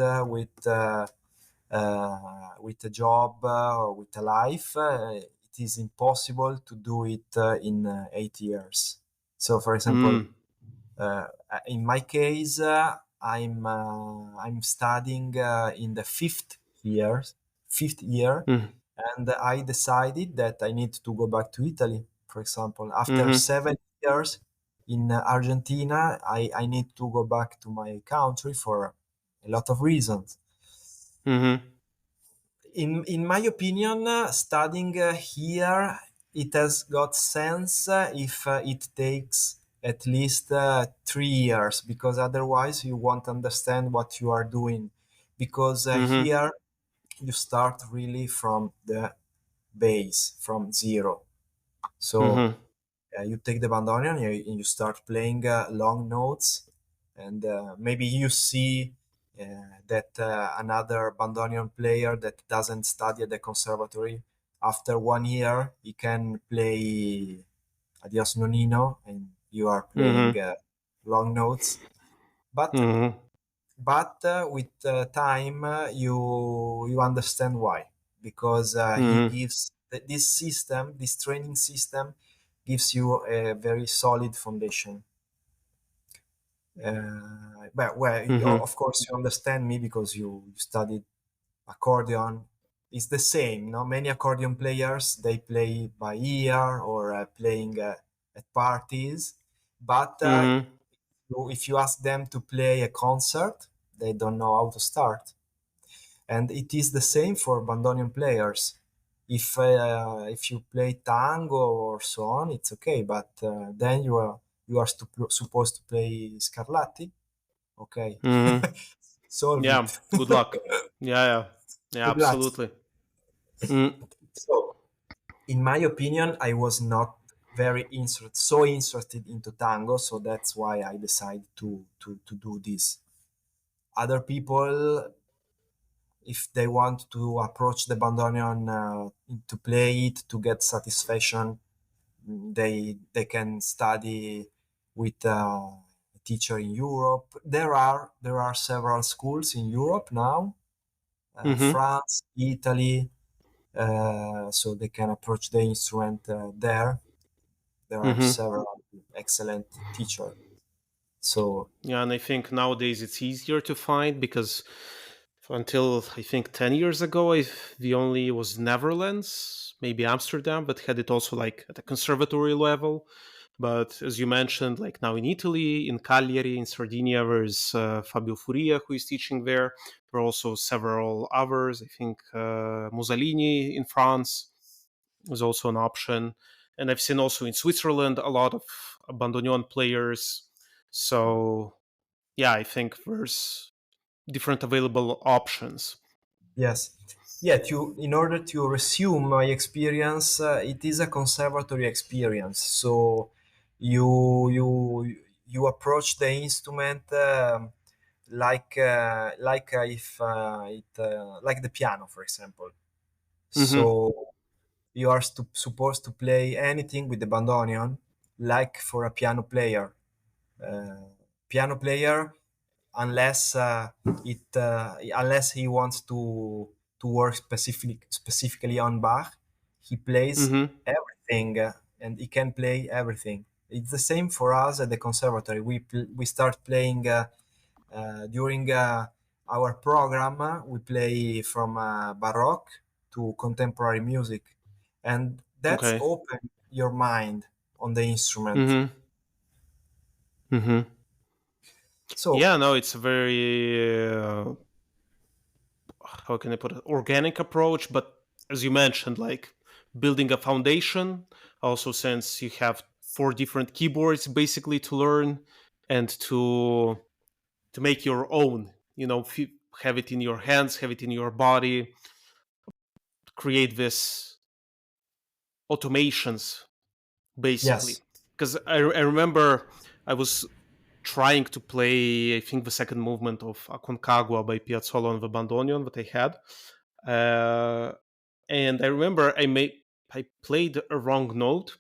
with a job or with a life, it is impossible to do it in 8 years. So, for example, Mm. uh, in my case, I'm studying in the fifth year, Mm. and I decided that I need to go back to Italy. For example, after Hmm. 7 years in Argentina, I need to go back to my country for a lot of reasons. Hmm. In my opinion, studying here it has got sense if it takes at least 3 years, because otherwise you won't understand what you are doing. Because Hmm. here you start really from the base, from zero. So Hmm. you take the bandoneon and you start playing long notes, and maybe you see that another bandoneon player that doesn't study at the conservatory, after 1 year he can play adios nonino and you are playing Hmm. long notes. but Hmm. with time you understand why, because he Hmm. gives this training system gives you a very solid foundation. But well, Hmm. of course you understand me because you studied accordion. It's the same, no? Many accordion players they play by ear or playing at parties, but Hmm. if you ask them to play a concert, they don't know how to start. And it is the same for bandoneon players. If you play tango or so on, it's okay, but then you are supposed to play Scarlatti. Okay, Hmm. solve Yeah. it. Good luck. Yeah. Yeah. Yeah. Good luck. Absolutely. Mm. So, in my opinion, I was not so interested into tango, so that's why I decided to do this. Other people, if they want to approach the bandoneon to play it to get satisfaction, they can study with a teacher in Europe. There are several schools in Europe now, Hmm. France, Italy, so they can approach the instrument there. There are Hmm. several excellent teachers. So Yeah, and I think nowadays it's easier to find because until I think 10 years ago, the only was Netherlands, maybe Amsterdam, but had it also like at a conservatory level. But as you mentioned, like now in Italy, in Cagliari, in Sardinia, there's Fabio Furia who is teaching there. There are also several others. I think Mussolini in France is also an option. And I've seen also in Switzerland a lot of bandoneon players. So yeah, I think there's different available options. yes, yeah. In order to resume my experience, it is a conservatory experience. So you approach the instrument if it like the piano, for example. Hmm. So you are supposed to play anything with the bandoneon, like for a piano player. Uh, Piano player, unless unless he wants to work specifically on Bach, he plays Hmm. everything, and he can play everything. It's the same for us at the conservatory. We start playing during our program. We play from Baroque to contemporary music, and that's Okay. open your mind on the instrument. Hmm. Hmm. So Yeah, no, it's a very how can I put it, organic approach. But as you mentioned, like building a foundation. Also, since you have four different keyboards basically to learn and to make your own. Have it in your hands, have it in your body, create this automations basically. yes, Because I remember I was trying to play, I think, the second movement of Aconcagua by Piazzolla on the bandoneon that I had. Uh, and I remember I played a wrong note.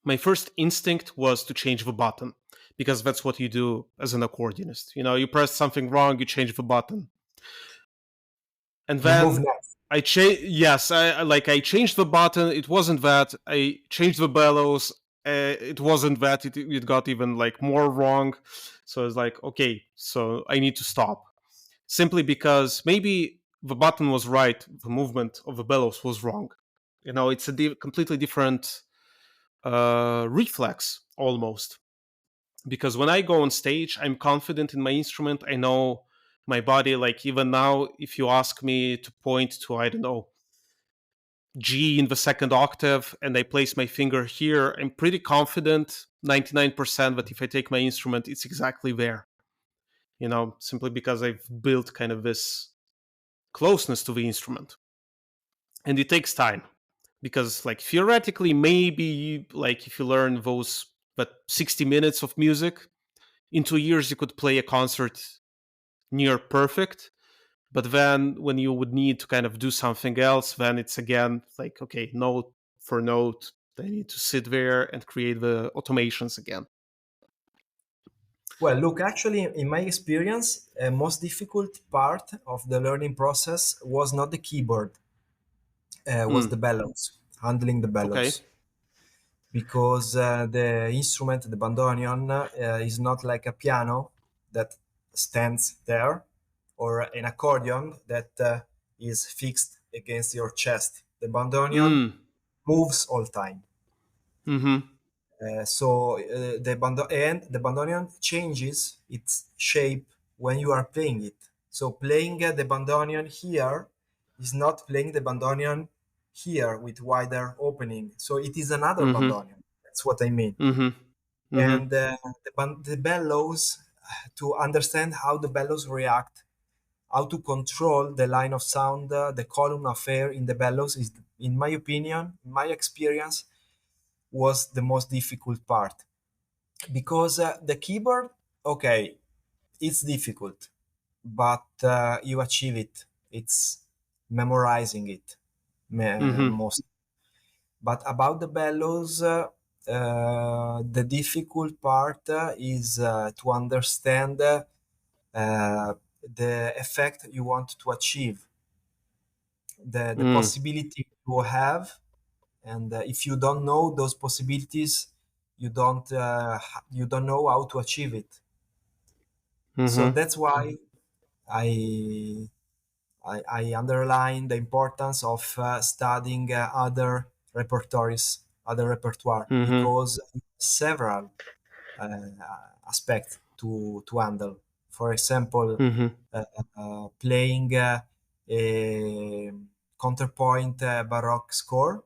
My first instinct was to change the button because that's what you do as an accordionist. You press something wrong, you change the button. And you move then next. I changed. Yes, I changed the button. It wasn't that. I changed the bellows. It wasn't that. It got even like more wrong. So it's like, okay, so I need to stop simply because maybe the button was right, the movement of the bellows was wrong. It's a completely different reflex almost. Because when I go on stage, I'm confident in my instrument. I know my body. Like even now, if you ask me to point to, I don't know, G in the second octave, and I place my finger here, I'm pretty confident, 99%, that if I take my instrument, it's exactly there. Simply because I've built kind of this closeness to the instrument. And it takes time because, like, theoretically, maybe, like, if you learn those, but 60 minutes of music, in 2 years, you could play a concert near perfect. But then when you would need to kind of do something else, then it's again like, okay, note for note, they need to sit there and create the automations again. Well, look, actually, in my experience, most difficult part of the learning process was not the keyboard, was Mm, the bellows, handling the okay. bellows, because the instrument, the bandoneon, is not like a piano that stands there, or an accordion that is fixed against your chest. The bandoneon Mm, moves all time. mm-hmm. The bandoneon changes its shape when you are playing it. So playing the bandoneon here is not playing the bandoneon here with wider opening. So it is another Mm-hmm. bandoneon. That's what I mean. Mm-hmm. Mm-hmm. And the bellows, to understand how the bellows react, how to control the line of sound, the column of air in the bellows is, in my opinion, in my experience, was the most difficult part because the keyboard, okay, it's difficult, but you achieve it. It's memorizing it Mm-hmm. most. But about the bellows, the difficult part is to understand the effect you want to achieve, the Mm. possibility you have, and if you don't know those possibilities, you don't know how to achieve it. So Mm-hmm. that's why I I underline the importance of studying other repertoire, Mm-hmm. because several uh, aspects to handle. For example, Mm-hmm. playing a counterpoint baroque score,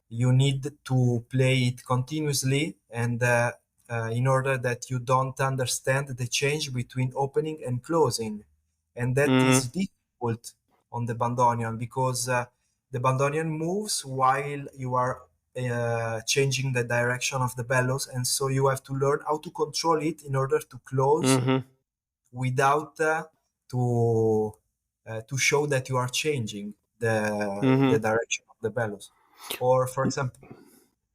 you need to play it continuously, and in order that you don't understand the change between opening and closing, and that is Mm-hmm. difficult on the bandoneon because the bandoneon moves while you are changing the direction of the bellows, and so you have to learn how to control it in order to close Mm-hmm. without to show that you are changing the Mm-hmm. direction of the bellows. Or, for example,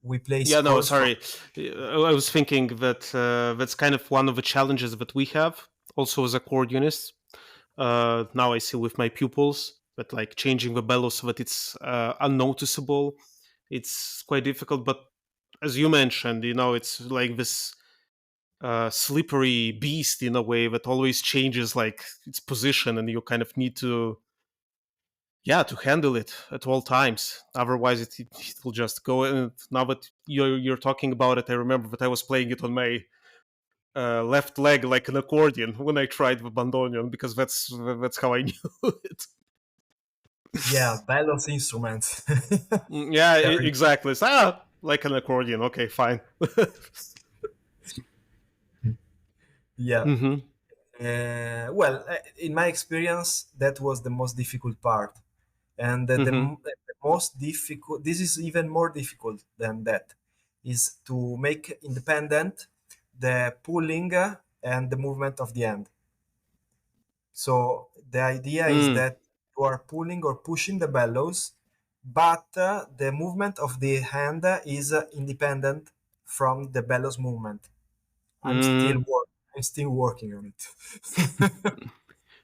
we play Yeah, no, scores from. sorry. I was thinking that that's kind of one of the challenges that we have also as accordionists. Now I see with my pupils that like changing the bellows so that it's unnoticeable. It's quite difficult, but as you mentioned, it's like this slippery beast in a way that always changes like its position, and you kind of need to, yeah, to handle it at all times. Otherwise, it will just go. And now that you're talking about it, I remember that I was playing it on my left leg like an accordion when I tried the bandoneon, because that's how I knew it. Yeah, bellows instruments. Yeah, Very. exactly. It's, like an accordion. Okay, fine. Yeah. Hmm. Well, in my experience, that was the most difficult part, and Hmm. the most difficult. This is even more difficult than that. Is to make independent the pulling and the movement of the hand. So the idea is Mm. that you are pulling or pushing the bellows, but the movement of the hand is independent from the bellows movement. Mm. I'm still working on it.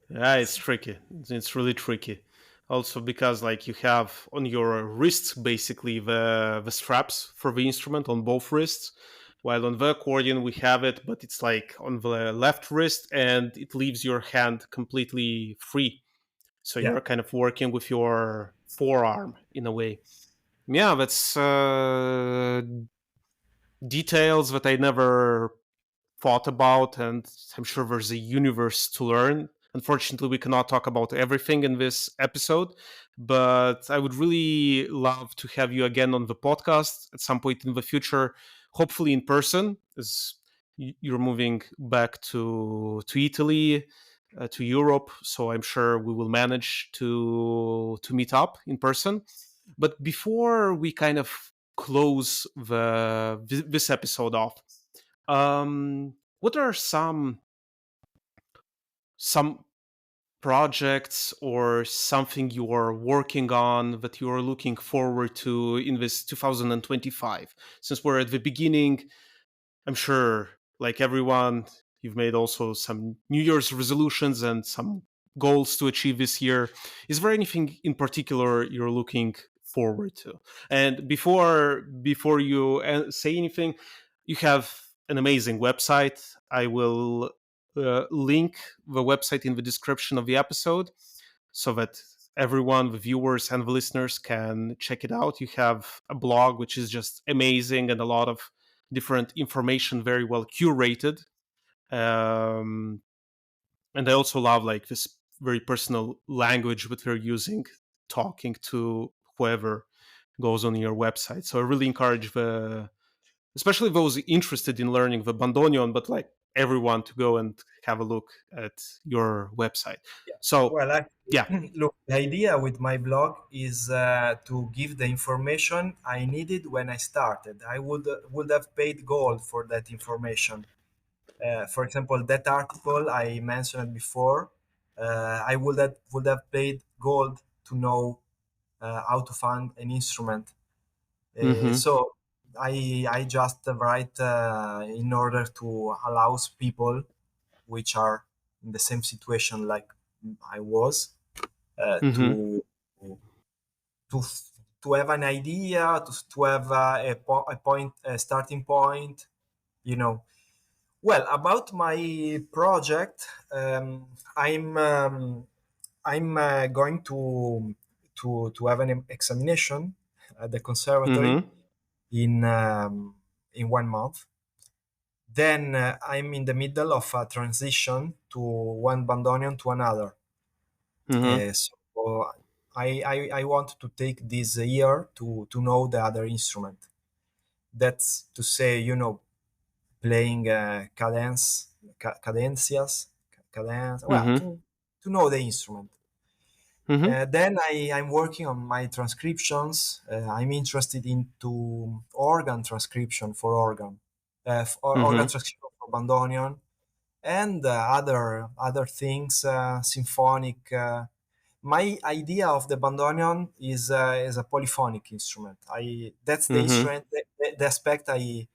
Yeah, it's tricky. It's really tricky. Also because like you have on your wrists basically the straps for the instrument on both wrists, while on the accordion we have it, but it's like on the left wrist and it leaves your hand completely free. So Yeah, you're kind of working with your forearm in a way. Yeah, that's details that I never thought about, and I'm sure there's a universe to learn. Unfortunately, we cannot talk about everything in this episode, but I would really love to have you again on the podcast at some point in the future, hopefully in person, as you're moving back to Italy, to Europe. So I'm sure we will manage to meet up in person. But before we kind of close this episode off, what are some projects or something you are working on that you are looking forward to in this 2025? Since we're at the beginning, I'm sure, like everyone, you've made also some New Year's resolutions and some goals to achieve this year. Is there anything in particular you're looking forward to? And before you say anything, you have an amazing website. I will link the website in the description of the episode so that everyone, the viewers and the listeners, can check it out. You have a blog which is just amazing and a lot of different information, very well curated. Um, And I also love like this very personal language that they're using, talking to whoever goes on your website. So I really encourage especially those interested in learning the Bandoneon, but like everyone to go and have a look at your website. Yeah. So Well, yeah. actually, look, the idea with my blog is to give the information I needed when I started. I would have paid gold for that information. For example, that article I mentioned before, I would have paid gold to know how to find an instrument. Mm-hmm. So I just write in order to allow people which are in the same situation like I was Mm-hmm. to to to have an idea, to have a point, a starting point, you know. Well, about my project, I'm going to have an examination at the conservatory Mm-hmm. in um, in 1 month. Then I'm in the middle of a transition to one bandoneon to another. Mm-hmm. So I want to take this year to know the other instrument. That's to say, playing cadencias, cadence. Well, Mm-hmm. to know the instrument. Mm-hmm. Then I'm working on my transcriptions. I'm interested into organ transcription for organ, organ Mm-hmm. transcription for bandoneon, and other things, symphonic. My idea of the bandoneon is a polyphonic instrument. I That's the Mm-hmm. instrument, the aspect I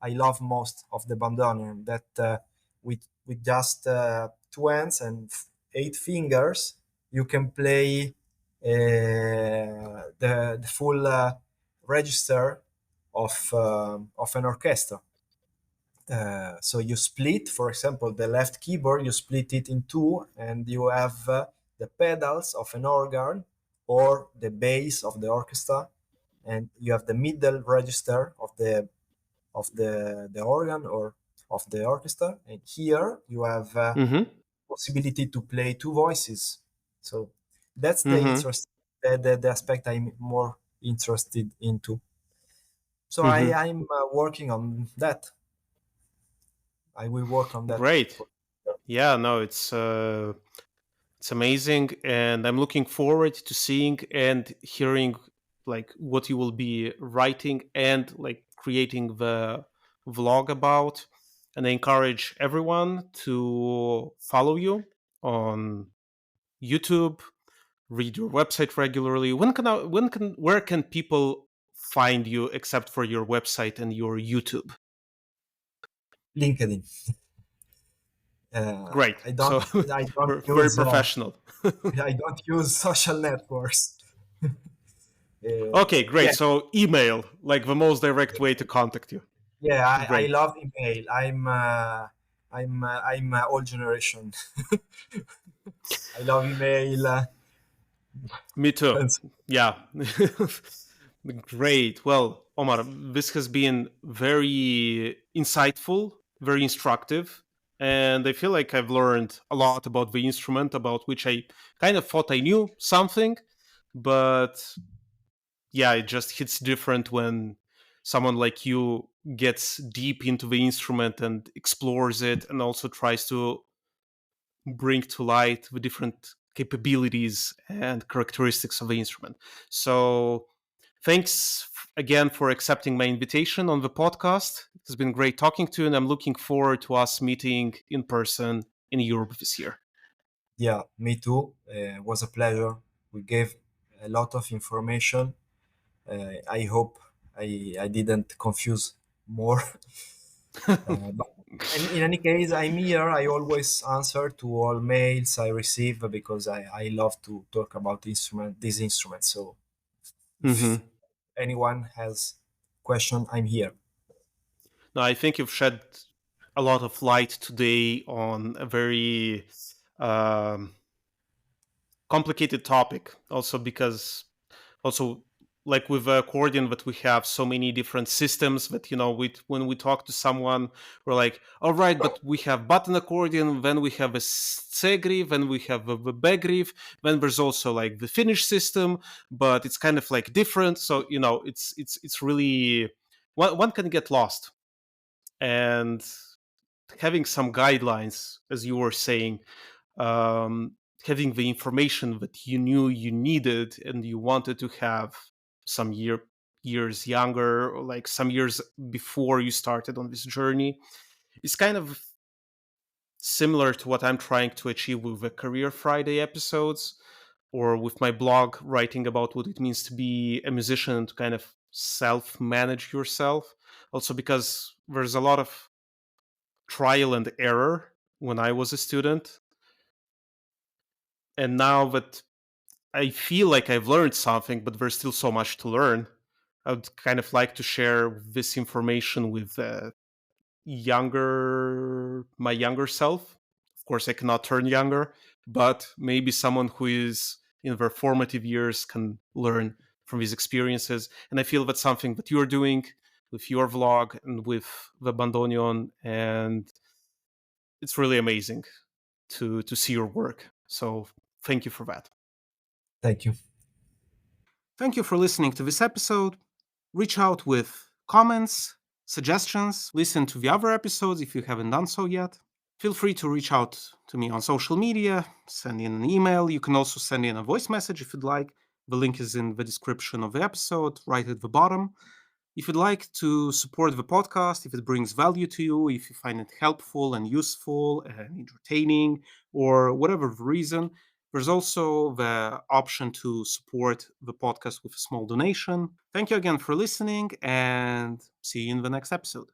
love most of the bandoneon. That with just two hands and eight fingers, you can play the full register of an orchestra. So you split, for example, the left keyboard, you split it in two, and you have the pedals of an organ or the bass of the orchestra, and you have the middle register of the organ or of the orchestra. And here you have Mm-hmm. possibility to play two voices. So that's the Mm-hmm. interest, the aspect I'm more interested into. So Mm-hmm. I'm working on that. I will work on that. Great. For, Yeah, no, it's amazing, and I'm looking forward to seeing and hearing like what you will be writing and like creating the vlog about. And I encourage everyone to follow you on YouTube, read your website regularly. Where can people find you except for your website and your YouTube? LinkedIn. Great. I don't So I don't we're very use professional. I don't use social networks. Okay, great. Yeah, So email, like the most direct way to contact you. yeah. I Great. love email. I'm old generation. I love email. Me too. And Yeah. Great. Well, Omar, this has been very insightful, very instructive, and I feel like I've learned a lot about the instrument about which I kind of thought I knew something, but yeah, it just hits different when someone like you gets deep into the instrument and explores it and also tries to bring to light the different capabilities and characteristics of the instrument. So, thanks again for accepting my invitation on the podcast. It has been great talking to you, and I'm looking forward to us meeting in person in Europe this year. yeah, me too. It was a pleasure. We gave a lot of information. I hope I didn't confuse more. But in any case, I'm here. I always answer to all mails I receive because I love to talk about these instruments. So if Hmm. anyone has question, I'm here. Now, I think you've shed a lot of light today on a very um, complicated topic, also because also like with accordion, that we have so many different systems that, when we talk to someone, we're like, all right, but we have button accordion, then we have a segriff, then we have a begriff, then there's also like the Finnish system, but it's kind of like different. So it's really, one can get lost. And having some guidelines, as you were saying, um, having the information that you knew you needed and you wanted to have some years younger, or like some years before you started on this journey, is kind of similar to what I'm trying to achieve with the Career Friday episodes, or with my blog, writing about what it means to be a musician, to kind of self manage yourself. Also, because there's a lot of trial and error when I was a student. And now that I feel like I've learned something, but there's still so much to learn, I would kind of like to share this information with my younger self. Of course, I cannot turn younger, but maybe someone who is in their formative years can learn from these experiences. And I feel that's something that you're doing with your vlog and with the Bandoneon, and it's really amazing to see your work. So thank you for that. Thank you. Thank you for listening to this episode. Reach out with comments, suggestions, listen to the other episodes if you haven't done so yet. Feel free to reach out to me on social media, send in an email. You can also send in a voice message if you'd like. The link is in the description of the episode, right at the bottom. If you'd like to support the podcast, if it brings value to you, if you find it helpful and useful and entertaining, or whatever the reason, there's also the option to support the podcast with a small donation. Thank you again for listening, and see you in the next episode.